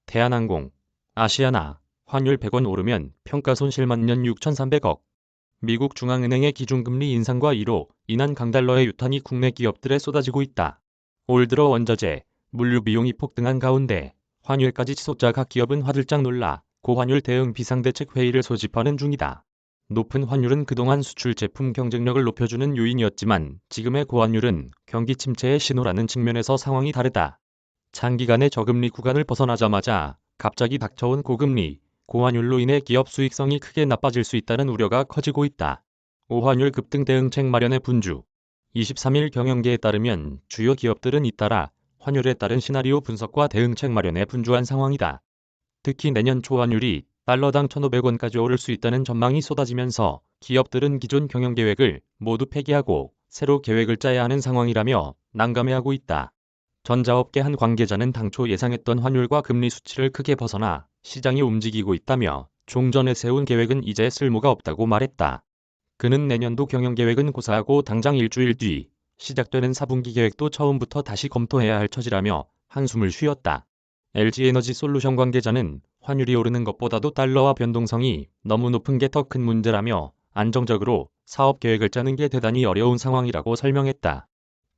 대한항공, 아시아나, 환율 100원 오르면 평가손실 만년 6,300억. 미국 중앙은행의 기준금리 인상과 이로 인한 강달러의 유탄이 국내 기업들에 쏟아지고 있다. 올 들어 원자재, 물류 비용이 폭등한 가운데 환율까지 치솟자 각 기업은 화들짝 놀라 고환율 대응 비상대책 회의를 소집하는 중이다. 높은 환율은 그동안 수출 제품 경쟁력을 높여주는 요인이었지만 지금의 고환율은 경기 침체의 신호라는 측면에서 상황이 다르다. 장기간의 저금리 구간을 벗어나자마자 갑자기 닥쳐온 고금리, 고환율로 인해 기업 수익성이 크게 나빠질 수 있다는 우려가 커지고 있다. 오환율 급등 대응책 마련의 분주. 23일 경영계에 따르면 주요 기업들은 잇따라 환율에 따른 시나리오 분석과 대응책 마련에 분주한 상황이다. 특히 내년 초환율이 달러당 1,500원까지 오를 수 있다는 전망이 쏟아지면서 기업들은 기존 경영계획을 모두 폐기하고 새로 계획을 짜야 하는 상황이라며 난감해하고 있다. 전자업계 한 관계자는 당초 예상했던 환율과 금리 수치를 크게 벗어나 시장이 움직이고 있다며 종전에 세운 계획은 이제 쓸모가 없다고 말했다. 그는 내년도 경영계획은 고사하고 당장 일주일 뒤 시작되는 4분기 계획도 처음부터 다시 검토해야 할 처지라며 한숨을 쉬었다. LG에너지솔루션 관계자는 환율이 오르는 것보다도 달러와 변동성이 너무 높은 게 더 큰 문제라며 안정적으로 사업 계획을 짜는 게 대단히 어려운 상황이라고 설명했다.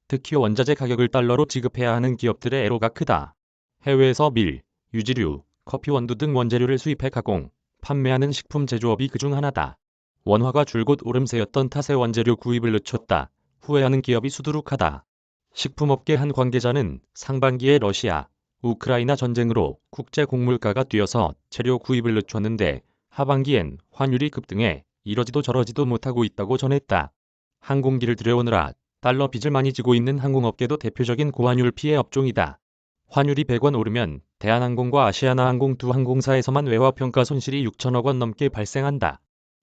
특히 원자재 가격을 달러로 지급해야 하는 기업들의 애로가 크다. 해외에서 밀, 유지류, 커피 원두 등 원재료를 수입해 가공, 판매하는 식품 제조업이 그중 하나다. 원화가 줄곧 오름세였던 탓에 원재료 구입을 늦췄다. 후회하는 기업이 수두룩하다. 식품업계 한 관계자는 상반기에 러시아, 우크라이나 전쟁으로 국제 곡물가가 뛰어서 재료 구입을 늦췄는데 하반기엔 환율이 급등해 이러지도 저러지도 못하고 있다고 전했다. 항공기를 들여오느라 달러 빚을 많이 지고 있는 항공업계도 대표적인 고환율 피해 업종이다. 환율이 100원 오르면 대한항공과 아시아나항공 두 항공사에서만 외화평가 손실이 6천억 원 넘게 발생한다.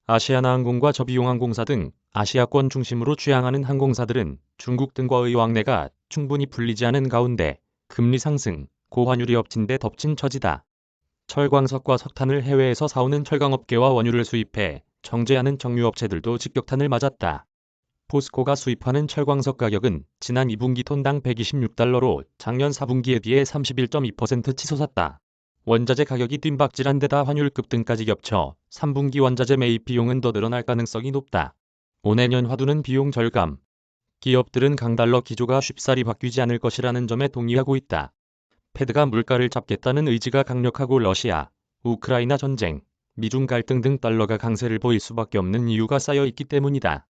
아시아나항공과 저비용항공사 등 아시아권 중심으로 취항하는 항공사들은 중국 등과의 왕래가 충분히 풀리지 않은 가운데 금리 상승, 고환율이 엎친 데 덮친 처지다. 철광석과 석탄을 해외에서 사오는 철강업계와 원유를 수입해 정제하는 정유업체들도 직격탄을 맞았다. 포스코가 수입하는 철광석 가격은 지난 2분기 톤당 126달러로 작년 4분기에 비해 31.2% 치솟았다. 원자재 가격이 뜀박질한 데다 환율 급등까지 겹쳐 3분기 원자재 매입 비용은 더 늘어날 가능성이 높다. 올해년 화두는 비용 절감. 기업들은 강달러 기조가 쉽사리 바뀌지 않을 것이라는 점에 동의하고 있다. 패드가 물가를 잡겠다는 의지가 강력하고 러시아, 우크라이나 전쟁, 미중 갈등 등 달러가 강세를 보일 수밖에 없는 이유가 쌓여 있기 때문이다.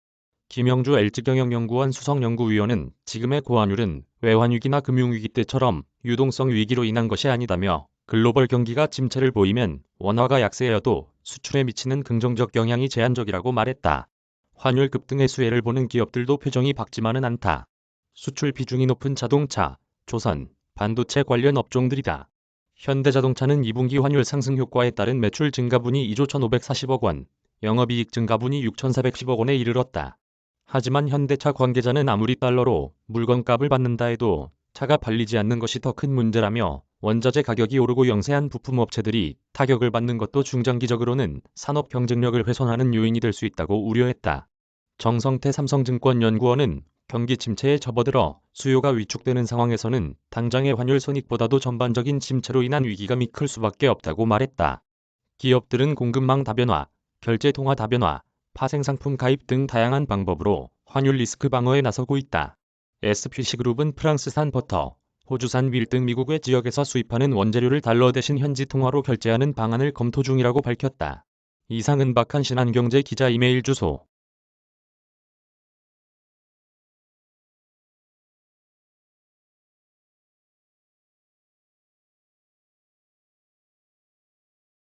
김영주 LG경영연구원 수석연구위원은 지금의 고환율은 외환위기나 금융위기 때처럼 유동성 위기로 인한 것이 아니다며 글로벌 경기가 침체를 보이면 원화가 약세여도 수출에 미치는 긍정적 영향이 제한적이라고 말했다. 환율 급등의 수혜를 보는 기업들도 표정이 밝지만은 않다. 수출 비중이 높은 자동차, 조선, 반도체 관련 업종들이다. 현대자동차는 2분기 환율 상승 효과에 따른 매출 증가분이 2조 1,540억 원, 영업이익 증가분이 6,410억 원에 이르렀다. 하지만 현대차 관계자는 아무리 달러로 물건값을 받는다 해도 차가 팔리지 않는 것이 더 큰 문제라며 원자재 가격이 오르고 영세한 부품업체들이 타격을 받는 것도 중장기적으로는 산업 경쟁력을 훼손하는 요인이 될 수 있다고 우려했다. 정성태 삼성증권 연구원은 경기 침체에 접어들어 수요가 위축되는 상황에서는 당장의 환율 손익보다도 전반적인 침체로 인한 위기감이 클 수밖에 없다고 말했다. 기업들은 공급망 다변화, 결제 통화 다변화, 파생상품 가입 등 다양한 방법으로 환율 리스크 방어에 나서고 있다. SPC그룹은 프랑스산 버터, 호주산 밀 등 미국 외 지역에서 수입하는 원재료를 달러 대신 현지 통화로 결제하는 방안을 검토 중이라고 밝혔다. 이상은 박한 신한경제 기자 이메일 주소